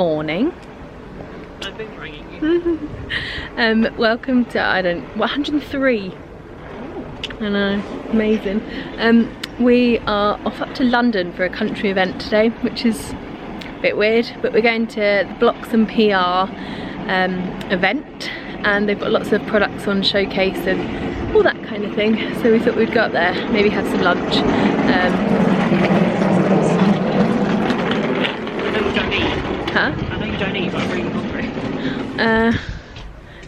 morning. I've been ringing you. Welcome to 103. I know, amazing. We are off up to London for a country event today, which is a bit weird, but we're going to the Bloxham PR event, and they've got lots of products on showcase and all that kind of thing. So we thought we'd go up there, maybe have some lunch. Huh? I know you don't eat, but I'm really hungry.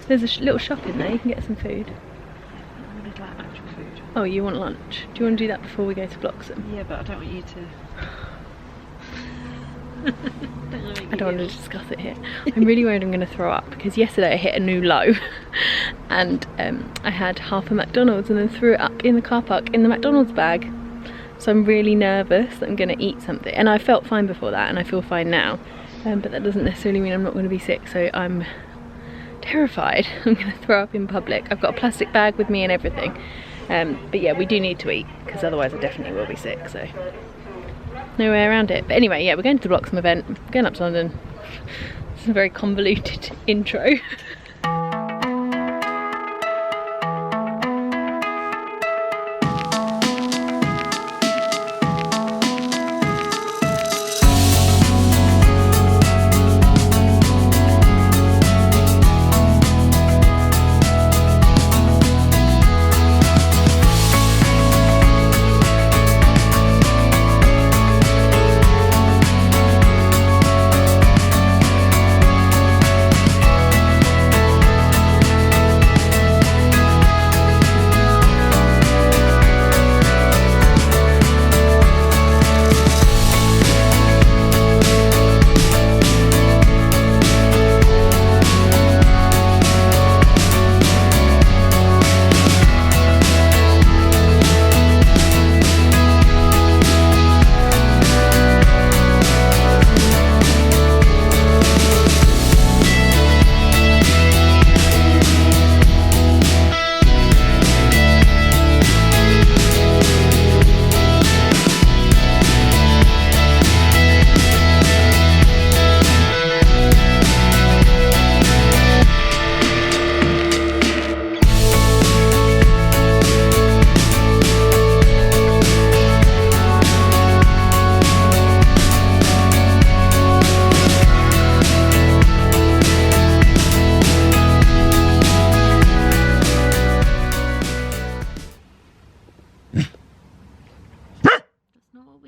There's a little shop in there, you can get some food. I wanted like actual food. Oh, you want lunch? Do you want to do that before we go to Bloxham? Yeah, but I don't want you to... I don't want to discuss it here. I'm really worried I'm going to throw up because yesterday I hit a new low and I had half a McDonald's and then threw it up in the car park in the McDonald's bag. So I'm really nervous that I'm going to eat something, and I felt fine before that and I feel fine now, but that doesn't necessarily mean I'm not going to be sick, so I'm terrified I'm going to throw up in public. I've got a plastic bag with me and everything, but yeah, we do need to eat because otherwise I definitely will be sick, so no way around it. But anyway, yeah, we're going to the Bloxham event, we're going up to London. It's a very convoluted intro.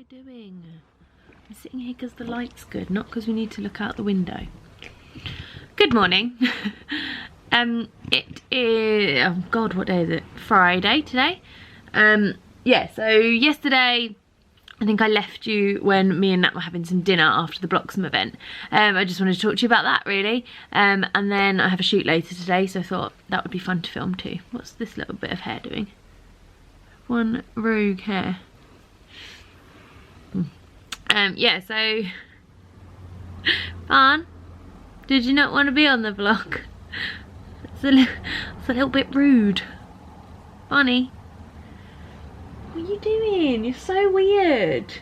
Doing? I'm sitting here because the light's good, not because we need to look out the window. Good morning. It is, oh god, what day is it? Friday today. Yeah, so yesterday I think I left you when me and Nat were having some dinner after the Bloxham event. I just wanted to talk to you about that really, and then I have a shoot later today, so I thought that would be fun to film too. What's this little bit of hair doing? One rogue hair. Yeah, so Barn, did you not want to be on the vlog? It's a little bit rude. Barney, what are you doing? You're so weird.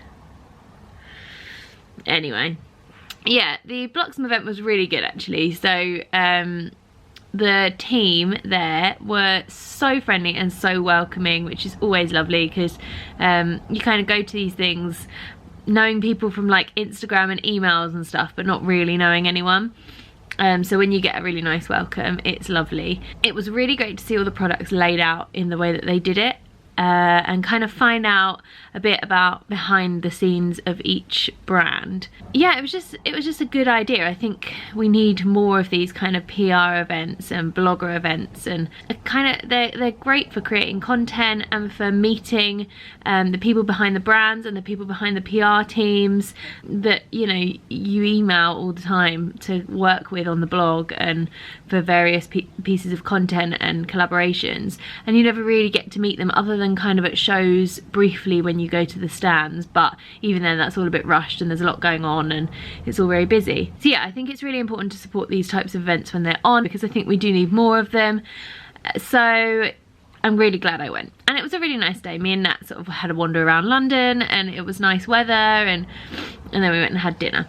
Anyway, yeah, the Bloxham event was really good actually. So the team there were so friendly and so welcoming, which is always lovely because you kind of go to these things knowing people from like Instagram and emails and stuff, but not really knowing anyone. So when you get a really nice welcome, it's lovely. It was really great to see all the products laid out in the way that they did it, and kind of find out a bit about behind the scenes of each brand. Yeah, it was just a good idea. I think we need more of these kind of PR events and blogger events, and kind of they're great for creating content and for meeting the people behind the brands and the people behind the PR teams that, you know, you email all the time to work with on the blog and for various pieces of content and collaborations, and you never really get to meet them other than kind of at shows briefly when you go to the stands, but even then that's all a bit rushed and there's a lot going on and it's all very busy. So yeah, I think it's really important to support these types of events when they're on, because I think we do need more of them. So I'm really glad I went, and it was a really nice day. Me and Nat sort of had a wander around London and it was nice weather, and then we went and had dinner.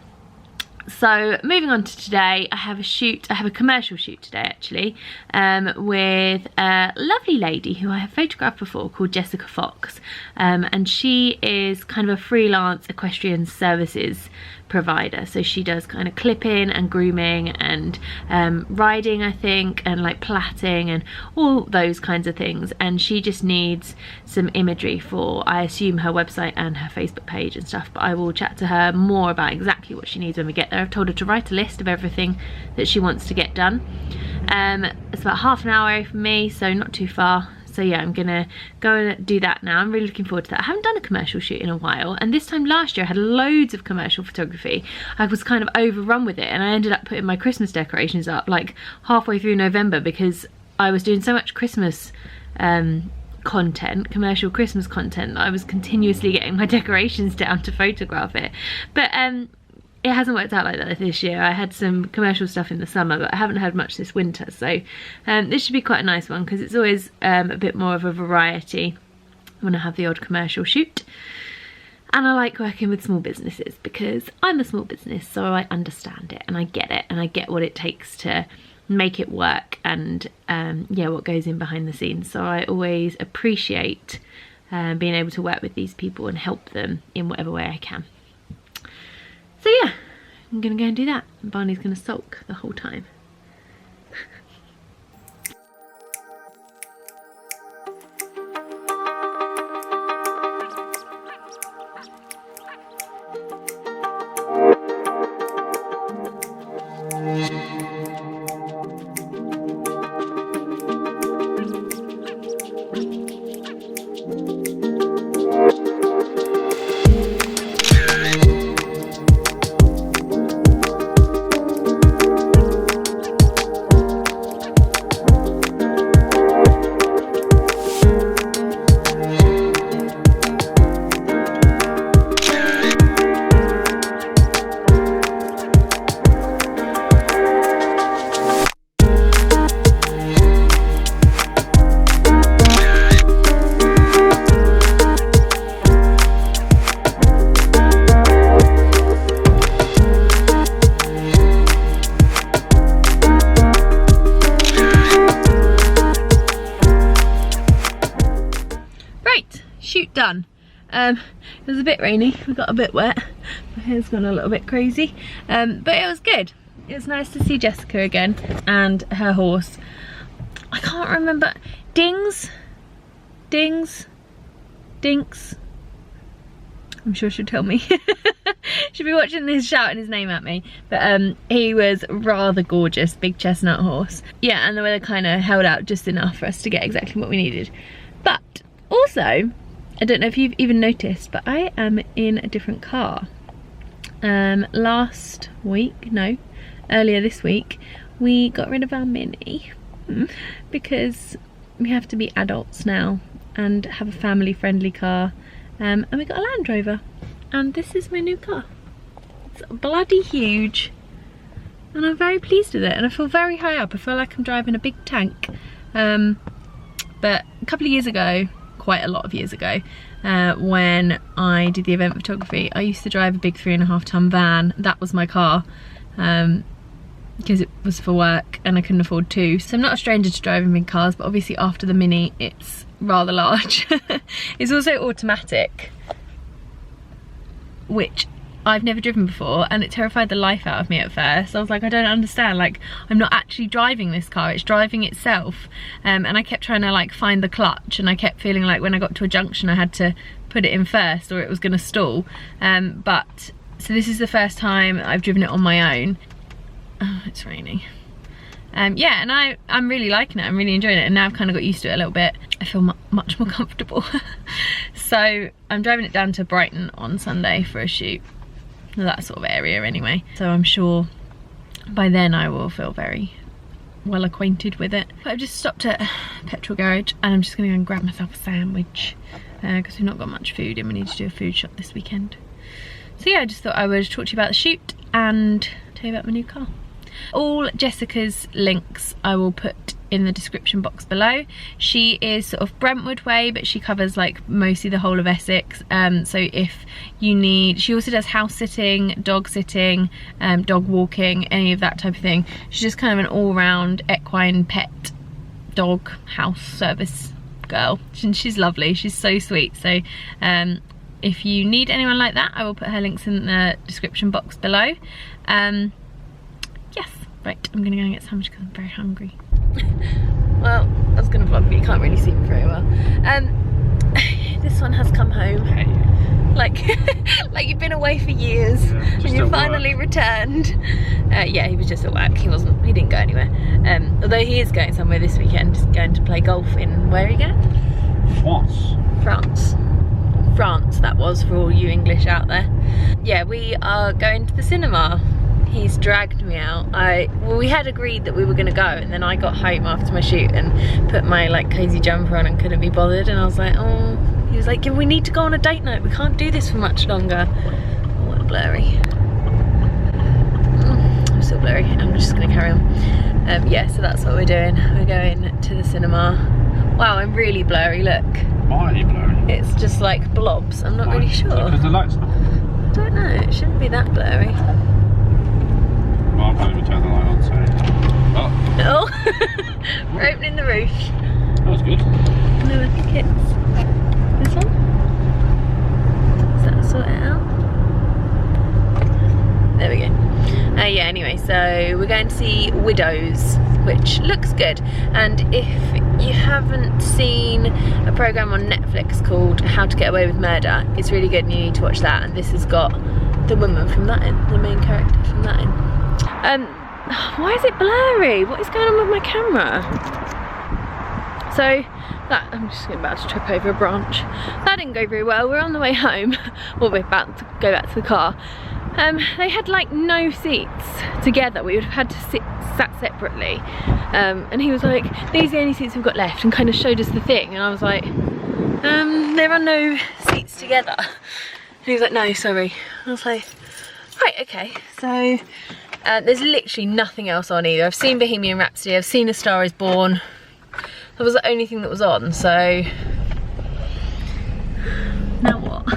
So moving on to today, I have a commercial shoot today actually, with a lovely lady who I have photographed before called Jessica Fox, and she is kind of a freelance equestrian services provider. So she does kind of clipping and grooming and riding, I think, and like plaiting and all those kinds of things, and she just needs some imagery for, I assume, her website and her Facebook page and stuff, but I will chat to her more about exactly what she needs when we get there. I've told her to write a list of everything that she wants to get done. It's about half an hour away from me, so not too far. So yeah, I'm gonna go and do that now. I'm really looking forward to that. I haven't done a commercial shoot in a while, and this time last year I had loads of commercial photography. I was kind of overrun with it, and I ended up putting my Christmas decorations up like halfway through November because I was doing so much Christmas content, commercial Christmas content, that I was continuously getting my decorations down to photograph it. But it hasn't worked out like that this year. I had some commercial stuff in the summer, but I haven't had much this winter, so this should be quite a nice one because it's always a bit more of a variety when I have the odd commercial shoot. And I like working with small businesses because I'm a small business, so I understand it and I get what it takes to make it work, and yeah, what goes in behind the scenes. So I always appreciate being able to work with these people and help them in whatever way I can. So yeah, I'm gonna go and do that, and Barney's gonna sulk the whole time. Done. It was a bit rainy, we got a bit wet, my hair's gone a little bit crazy, but it was good. It was nice to see Jessica again and her horse. I can't remember, Dinks, I'm sure she'll tell me. She'll be watching this shouting his name at me, but he was rather gorgeous, big chestnut horse. Yeah, and the weather kind of held out just enough for us to get exactly what we needed. But also, I don't know if you've even noticed, but I am in a different car. Earlier this week, we got rid of our Mini because we have to be adults now and have a family-friendly car, and we got a Land Rover, and this is my new car. It's bloody huge, and I'm very pleased with it, and I feel very high up. I feel like I'm driving a big tank. But a couple of years ago, quite a lot of years ago, when I did the event photography, I used to drive a big 3.5 ton van. That was my car, because it was for work and I couldn't afford two. So I'm not a stranger to driving big cars, but obviously after the Mini it's rather large. It's also automatic, which I've never driven before, and it terrified the life out of me at first. I was like, I don't understand, like, I'm not actually driving this car, it's driving itself. And I kept trying to like find the clutch, and I kept feeling like when I got to a junction I had to put it in first or it was gonna stall. So this is the first time I've driven it on my own. Oh, it's raining. Yeah, and I'm really liking it, I'm really enjoying it, and now I've kind of got used to it a little bit. I feel much more comfortable. So I'm driving it down to Brighton on Sunday for a shoot, that sort of area anyway. So I'm sure by then I will feel very well acquainted with it. But I've just stopped at a petrol garage and I'm just gonna go and grab myself a sandwich because we've not got much food and we need to do a food shop this weekend. So yeah, I just thought I would talk to you about the shoot and tell you about my new car. All Jessica's links I will put in the description box below. She is sort of Brentwood way, but she covers like mostly the whole of Essex. So if you need, she also does house sitting, dog walking, any of that type of thing. She's just kind of an all-round equine pet dog house service girl, and she's lovely. She's so sweet. So if you need anyone like that, I will put her links in the description box below. Yes, right, I'm gonna go and get sandwich because I'm very hungry. Well, I was gonna vlog, but you can't really see me very well. This one has come home. Like you've been away for years, and you finally returned. Yeah, he was just at work. He didn't go anywhere. Although he is going somewhere this weekend. He's going to play golf in, where are you going? France, that was, for all you English out there. Yeah, we are going to the cinema. He's dragged me out. Well, we had agreed that we were gonna go, and then I got home after my shoot and put my like cozy jumper on and couldn't be bothered, and I was like, oh. He was like, yeah, we need to go on a date night. We can't do this for much longer. Oh, what a blurry. I'm still blurry. I'm just gonna carry on. Yeah, so that's what we're doing. We're going to the cinema. Wow, I'm really blurry, look. Why are you blurry? It's just like blobs. I'm not really sure. Because the light's not. I don't know, it shouldn't be that blurry. Well, I can't even turn the light on, so. Oh! We're opening the roof. That was good. No, I think it's this one. Does that sort it out? There we go. Yeah, anyway, so we're going to see Widows, which looks good. And if you haven't seen a programme on Netflix called How to Get Away with Murder, it's really good and you need to watch that. And this has got the woman from that in, the main character from that in. Why is it blurry? What is going on with my camera? So that, I'm just about to trip over a branch. That didn't go very well. We're on the way home. Well, we're about to go back to the car. They had like no seats together. We would have had to sat separately. And he was like, these are the only seats we've got left, and kind of showed us the thing. And I was like, there are no seats together. And he was like, no, sorry. I was like, right, okay. So there's literally nothing else on either. I've seen Bohemian Rhapsody, I've seen A Star Is Born. That was the only thing that was on, so now what?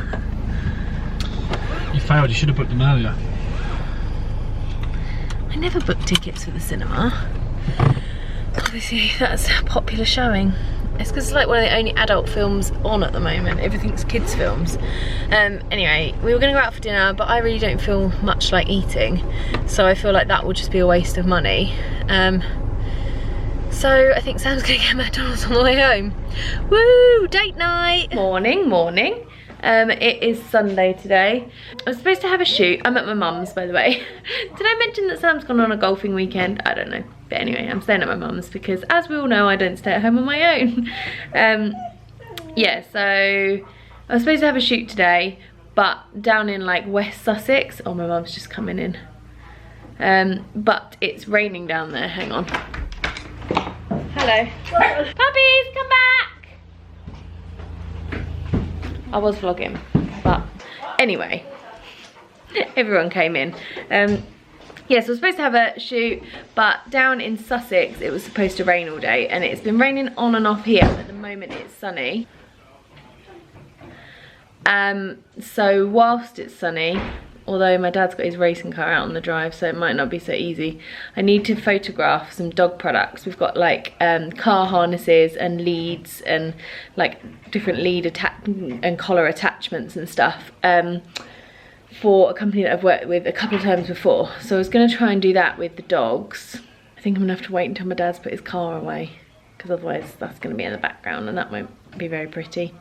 You failed, you should have booked them earlier. I never book tickets for the cinema. Obviously that's a popular showing. It's because it's like one of the only adult films on at the moment. Everything's kids films. Anyway, we were going to go out for dinner, but I really don't feel much like eating, so I feel like that would just be a waste of money. So I think Sam's gonna get McDonald's on the way home. Woo! Date night! Morning. It is Sunday today. I was supposed to have a shoot. I'm at my mum's, by the way. Did I mention that Sam's gone on a golfing weekend? I don't know. But anyway, I'm staying at my mum's because, as we all know, I don't stay at home on my own. Yeah, so I was supposed to have a shoot today, but down in like West Sussex. Oh, my mum's just coming in. But it's raining down there. Hang on. Hello. Puppies, come back! I was vlogging, but anyway, everyone came in. Yeah, so I was supposed to have a shoot, but down in Sussex it was supposed to rain all day, and it's been raining on and off here. At the moment it's sunny. So whilst it's sunny, although my dad's got his racing car out on the drive, so it might not be so easy, I need to photograph some dog products. We've got like car harnesses and leads and like different lead and collar attachments and stuff for a company that I've worked with a couple of times before. So I was going to try and do that with the dogs. I think I'm going to have to wait until my dad's put his car away, because otherwise that's going to be in the background and that won't be very pretty.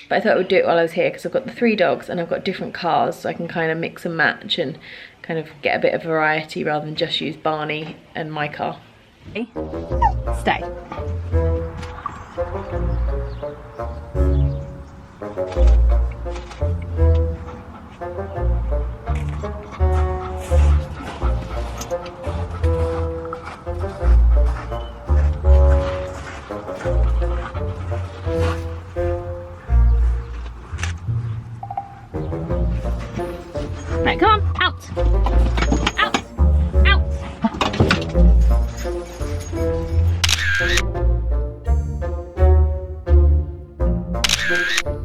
But I thought I would do it while I was here because I've got the 3 dogs and I've got different cars, so I can kind of mix and match and kind of get a bit of variety rather than just use Barney and my car. Stay. Right, come on, out! Out! Out! Bye.